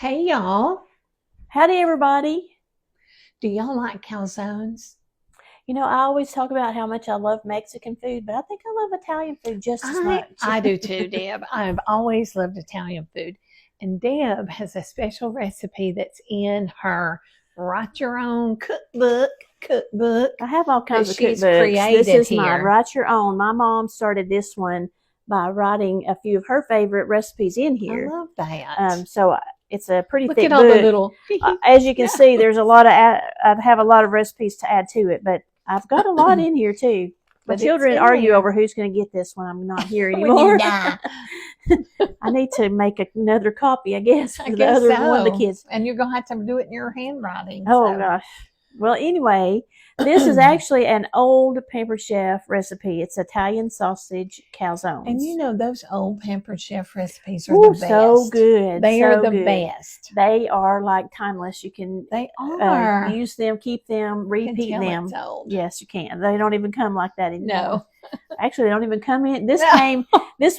Hey y'all, Howdy, everybody. do y'all like calzones? You know, I always talk about how much I love Mexican food, but I think I love Italian food just as much. I do too, Deb. I've always loved Italian food. And Deb has a special recipe that's in her Write Your Own cookbook. I have all kinds of She's cookbooks. created This is here. mine. Write Your Own. My mom started this one by writing a few of her favorite recipes in I here. love that. So it's a pretty Look thick at all book. the little. As you can see, there's a lot of. I have a lot of recipes to add to it, but I've got a lot in here too. My But children it's in argue there. over who's going to get this when I'm not here When anymore. you die. I need to make another copy, I guess, for I the guess other so. one of the kids. And you're going to have to do it in your handwriting. Oh so. gosh. Well, anyway, this is actually an old Pampered Chef recipe. It's Italian sausage calzones. And you know, those old Pampered Chef recipes are Ooh, the best. so good. They so are the good. best. They are like timeless. You can They are. use them, keep them, repeat You can tell them. it's old. Yes, you can. They don't even come like that anymore. No. Actually, they don't even come in. This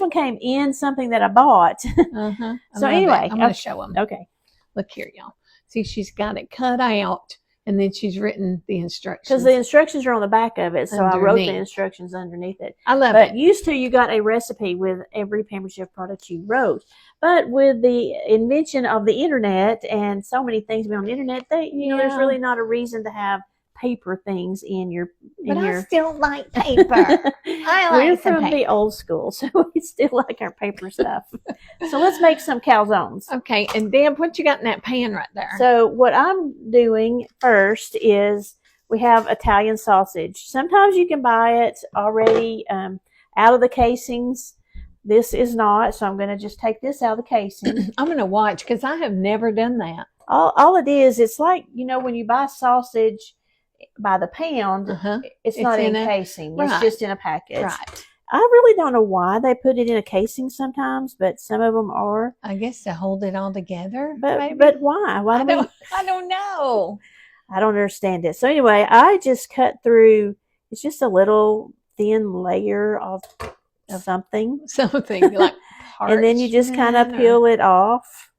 one came in something that I bought. Uh-huh. So anyway, I'm going to show them. Okay. Look here, y'all. See, she's got it cut out, and then she's written the instructions. Because the instructions are on the back of it, so I wrote the Underneath. instructions underneath it. I love But it. used to, you got a recipe with every Pampered Chef product you wrote. But with the invention of the internet and so many things being on the internet, there's Yeah. really not a reason to have paper things in your. But I still like paper. I like We're the from paper. the old school, so we still like our paper stuff. So let's make some calzones. Okay, and Deb, what you got in that pan right there? So what I'm doing first is we have Italian sausage. Sometimes you can buy it already out of the casings. This is not, so I'm going to just take this out of the casing. I'm going to watch because I have never done that. All it is, it's like, when you buy sausage by the pound, it's not in a casing. Right. It's just in a package. Right. I really don't know why they put it in a casing sometimes, but some of them are. I guess to hold it all together. But maybe? but why? Why do we? I don't know. I don't understand it. So anyway, I just cut through. It's just a little thin layer of something, Something like and then you just kind of parchment peel it off,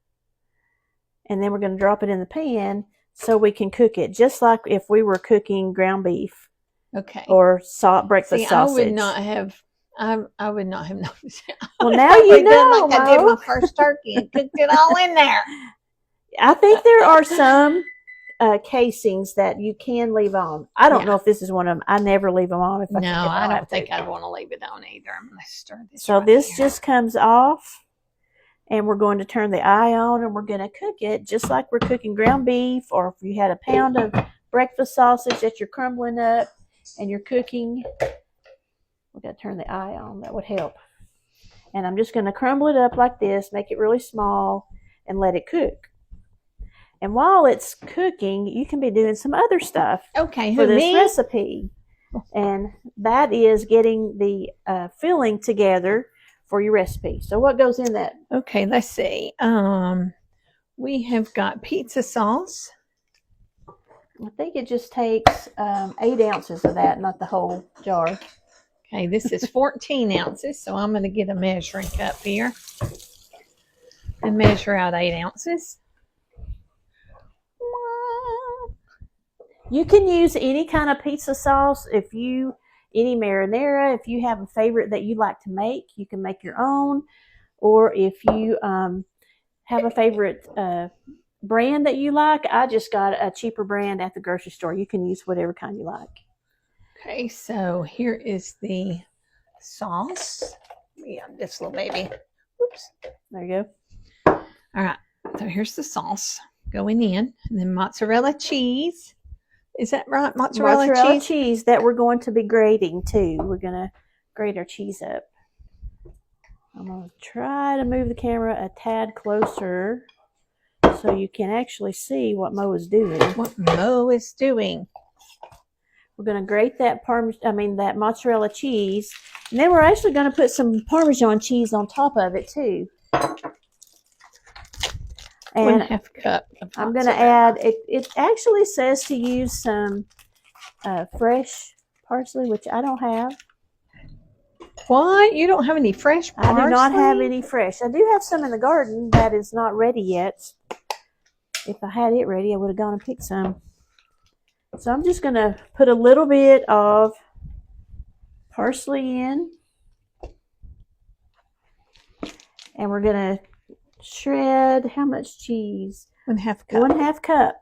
and then we're going to drop it in the pan so we can cook it, just like if we were cooking ground beef. Okay. Or breakfast sausage. I would not have. I would not have noticed. Well, now you know. Like I did my first turkey and cooked it all in there. I think there are some casings that you can leave on. I don't know if this is one of them. I never leave them on. I don't think I'd want to leave it on either. I'm going to stir this. So this just comes off, and we're going to turn the eye on, and we're going to cook it just like we're cooking ground beef, or if you had a pound of breakfast sausage that you're crumbling up and you're cooking. We've got to turn the eye on. That would help. And I'm just going to crumble it up like this, make it really small, and let it cook. And while it's cooking, you can be doing some other stuff for this recipe. And that is getting the filling together for your recipe. So what goes in that? Okay, let's see. We have got pizza sauce. I think it just takes 8 ounces of that, not the whole jar. Okay, this is 14 ounces, so I'm going to get a measuring cup here and measure out 8 ounces. You can use any kind of pizza sauce. Any marinara, if you have a favorite that you like to make, you can make your own. Or if you have a favorite brand that you like, I just got a cheaper brand at the grocery store. You can use whatever kind you like. Okay, so here is the sauce. Yeah, this little baby. Oops. There you go. All right, so here's the sauce going in. And then mozzarella cheese. Is that right? Mozzarella cheese that we're going to be grating too. We're going to grate our cheese up. I'm going to try to move the camera a tad closer so you can actually see what Mo is doing. We're going to grate that that mozzarella cheese, and then we're actually going to put some Parmesan cheese on top of it too. And 1/2 cup of I'm going to add. It actually says to use some fresh parsley, which I don't have. What? You don't have any fresh parsley? I do not have any fresh. I do have some in the garden that is not ready yet. If I had it ready, I would have gone and picked some. So I'm just going to put a little bit of parsley in. And we're going to shred how much cheese? 1/2 cup. 1/2 cup.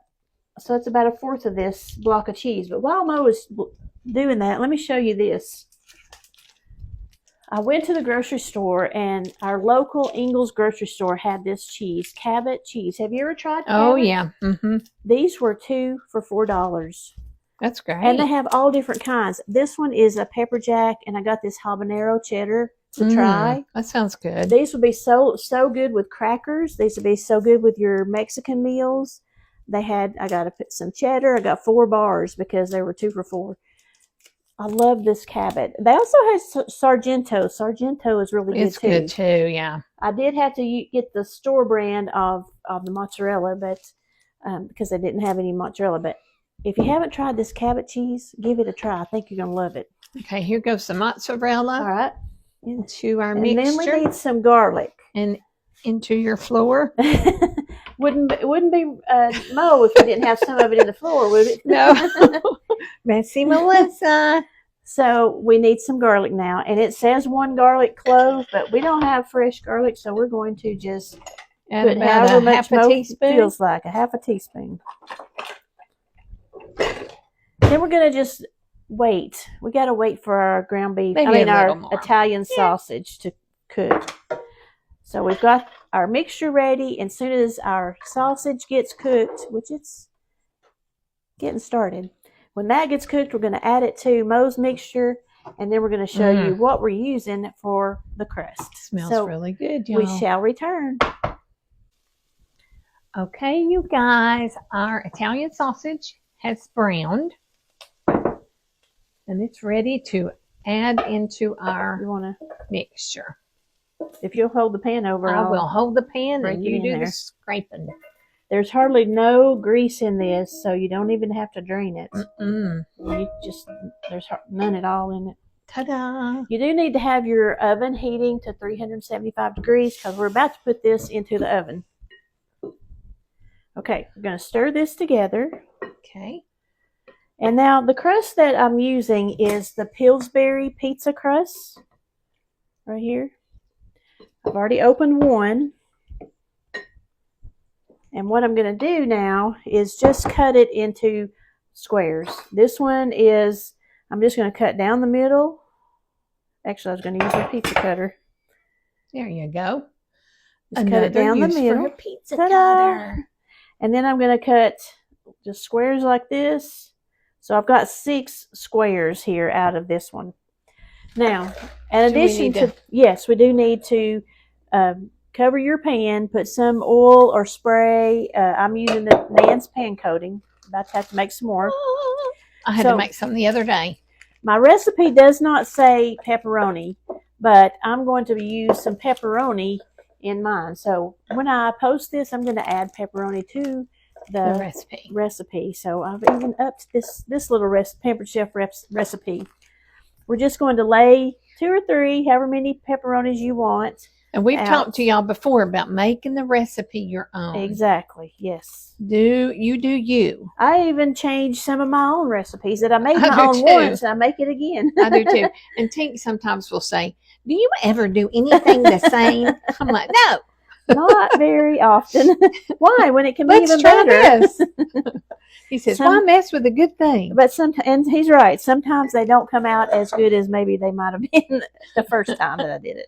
So it's about 1/4 of this block of cheese. But while Mo was doing that, let me show you this. I went to the grocery store, and our local Ingles grocery store had this cheese, Cabot cheese. Have you ever tried Cabot? Oh, yeah. Mm-hmm. These were 2 for $4. That's great. And they have all different kinds. This one is a pepper jack, and I got this habanero cheddar to try. That sounds good. These would be so good with crackers. These would be so good with your Mexican meals. I got to put some cheddar. I got 4 bars because they were 2 for $4. I love this Cabot. They also have Sargento. Sargento is really good too. It's good too, yeah. I did have to get the store brand of the mozzarella, but because they didn't have any mozzarella. But if you haven't tried this Cabot cheese, give it a try. I think you're going to love it. Okay, here goes some mozzarella. All right. Into our and mixture. And then we need some garlic. And into your flour. Wouldn't be Mo if we didn't have some of it in the floor, would it? No. Messy Melissa. So we need some garlic now. And it says 1 garlic clove, but we don't have fresh garlic, so we're going to just put however much Mo feels like, 1/2 teaspoon. Then we're going to just wait. We got to wait for our ground beef, our Italian sausage to cook. So we've got our mixture ready, and as soon as our sausage gets cooked, which it's getting started, when that gets cooked, we're going to add it to Mo's mixture, and then we're going to show you what we're using for the crust. Smells really good, y'all. We shall return. Okay, you guys, our Italian sausage has browned, and it's ready to add into our mixture. If you'll hold the pan over, I will hold the pan and you do the scraping. There's hardly no grease in this, so you don't even have to drain it. There's none at all in it. Ta-da! You do need to have your oven heating to 375 degrees because we're about to put this into the oven. Okay, we're going to stir this together. Okay. And now the crust that I'm using is the Pillsbury pizza crust right here. I've already opened one. And what I'm going to do now is just cut it into squares. This one is, I'm just going to cut down the middle. Actually, I was going to use my pizza cutter. There you go. Just cut it down the middle. Pizza cutter. And then I'm going to cut just squares like this. So I've got 6 squares here out of this one. Now, in addition to, yes, we do need to cover your pan, put some oil or spray. I'm using the Nan's pan coating. About to have to make some more. I had to make some the other day. My recipe does not say pepperoni, but I'm going to use some pepperoni in mine. So when I post this, I'm going to add pepperoni to the recipe. So I've even upped this little Pampered Chef recipe. We're just going to lay 2 or 3, however many pepperonis you want. And we've talked to y'all before about making the recipe your own. Exactly, yes. Do you. I even changed some of my own recipes that I made my own once, and I make it again. I do too. And Tink sometimes will say, do you ever do anything the same? I'm like, no. Not very often. Why? When it can be even better. This. He says, why mess with a good thing? But and he's right. Sometimes they don't come out as good as maybe they might have been the first time that I did it.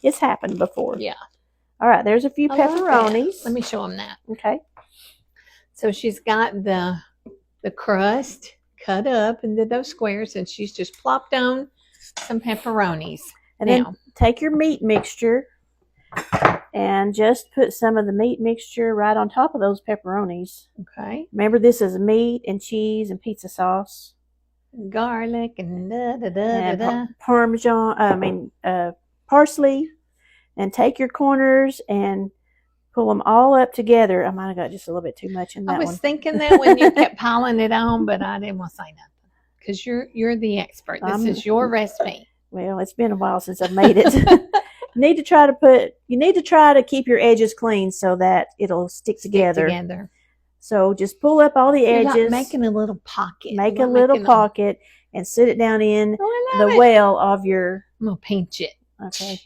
It's happened before. Yeah. All right. There's a few pepperonis. Let me show them that. Okay. So she's got the crust cut up into those squares, and she's just plopped on some pepperonis. And then take your meat mixture and just put some of the meat mixture right on top of those pepperonis. Okay. Remember, this is meat and cheese and pizza sauce. Garlic and da-da-da-da-da. Parmesan, parsley. And take your corners and pull them all up together. I might have got just a little bit too much in that one. I was thinking that when you kept piling it on, but I didn't want to say nothing. Because you're the expert. This is your recipe. Well, it's been a while since I've made it. You need to try to keep your edges clean so that it'll stick together. So just pull up all the You're edges. like making a little pocket. Make a little pocket and sit it down in the well of your... I'm going to pinch it. Okay.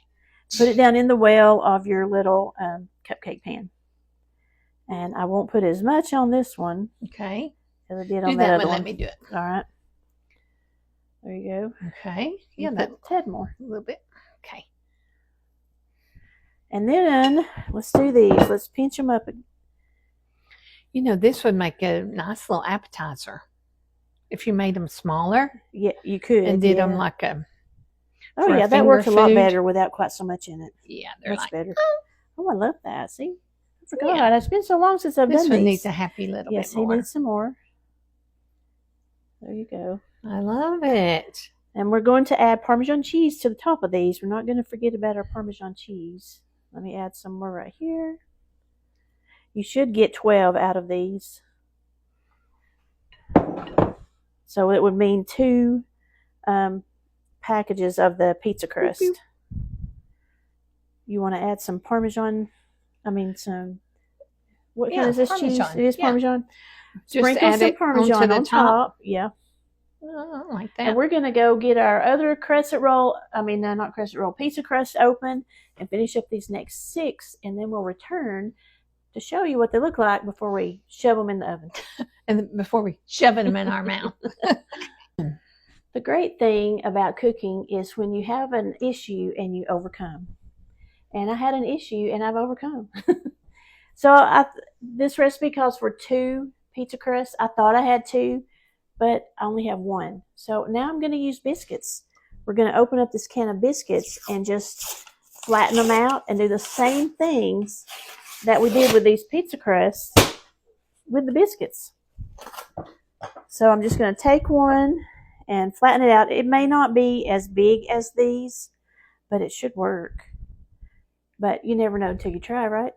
Put it down in the well of your little cupcake pan. And I won't put as much on this one. Okay. As I did on that other one. Let me do it. All right. There you go. Okay. Yeah, that's a tad more. A little bit. Okay. And then let's do these. Let's pinch them up. You know, this would make a nice little appetizer. If you made them smaller. Yeah, you could. And did them like a... Oh, yeah, that works a lot better without quite so much in it. Yeah, they're much better. Oh, I love that. See? I forgot. Yeah. It's been so long since I've done these. This one needs a happy little bit more. Yes, he needs some more. There you go. I love it. And we're going to add Parmesan cheese to the top of these. We're not going to forget about our Parmesan cheese. Let me add some more right here. You should get 12 out of these. So it would mean 2 packages of the pizza crust. You want to add some Parmesan, some, what kind is this Parmesan cheese? It is Parmesan. Just sprinkle some Parmesan on top. Yeah. Oh, I like that. And we're going to go get our other crescent roll, not crescent roll, pizza crust open and finish up these next 6. And then we'll return to show you what they look like before we shove them in the oven. And before we shove them in our mouth. The great thing about cooking is when you have an issue and you overcome. And I had an issue and I've overcome. So this recipe calls for 2 pizza crusts. I thought I had 2, but I only have 1. So now I'm going to use biscuits. We're going to open up this can of biscuits and just flatten them out and do the same things that we did with these pizza crusts with the biscuits. So I'm just going to take one and flatten it out. It may not be as big as these, but it should work. But you never know until you try, right?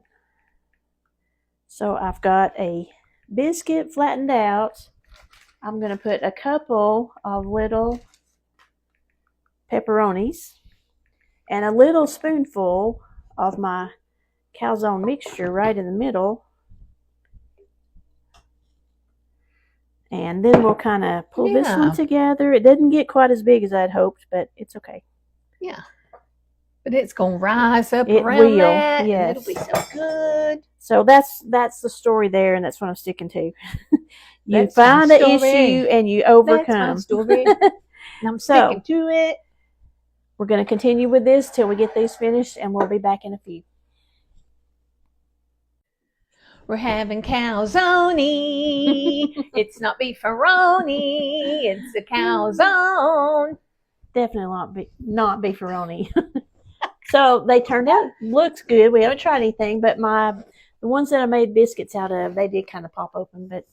So I've got a biscuit flattened out. I'm going to put a couple of little pepperonis and a little spoonful of my calzone mixture right in the middle. And then we'll kind of pull this one together. It doesn't get quite as big as I'd hoped, but it's okay. Yeah. But it's going to rise up around that. Yes. It'll be so good. So that's the story there, and that's what I'm sticking to. You find an issue and you overcome. That's my story. And I'm sticking to it. We're going to continue with this till we get these finished, and we'll be back in a few. We're having calzone. It's not beefaroni. It's a calzone. Definitely not beefaroni. So they turned out, looks good. We haven't tried anything, but the ones that I made biscuits out of, they did kind of pop open, but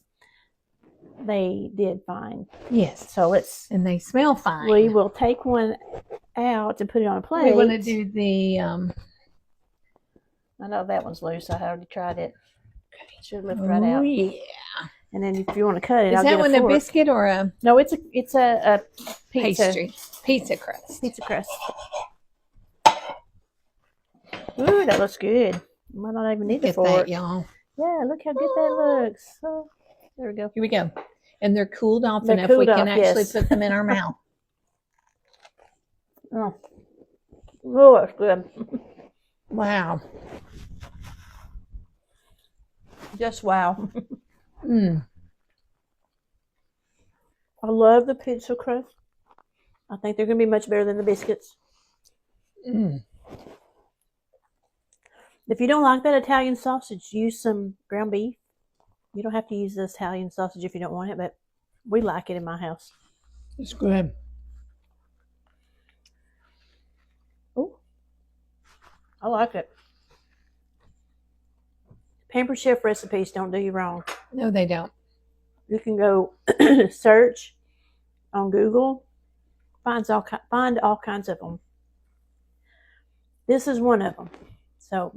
they did fine. Yes. So and they smell fine. We will take one out and put it on a plate. We want to do the, I know that one's loose. I already tried it. Should lift right out. Oh, yeah. And then if you want to cut it, Is that one a biscuit or a? No, it's a pizza. Pastry. Pizza crust. Pizza crust. Ooh, that looks good. Might not even need the fork. Y'all. Yeah, look how good that looks. Oh, there we go. Here we go. And they're cooled off enough we can actually put them in our mouth. Oh, that's good. Wow. Just wow. Mm. I love the pizza crust. I think they're going to be much better than the biscuits. Mm. If you don't like that Italian sausage, use some ground beef. You don't have to use this Italian sausage if you don't want it, but we like it in my house. It's good. Oh, I like it. Pampered Chef recipes don't do you wrong. No, they don't. You can go search on Google, find all kinds of them. This is one of them. So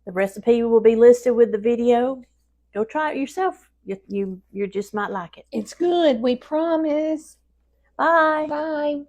the recipe will be listed with the video. Go try it yourself. You just might like it. It's good. We promise. Bye. Bye.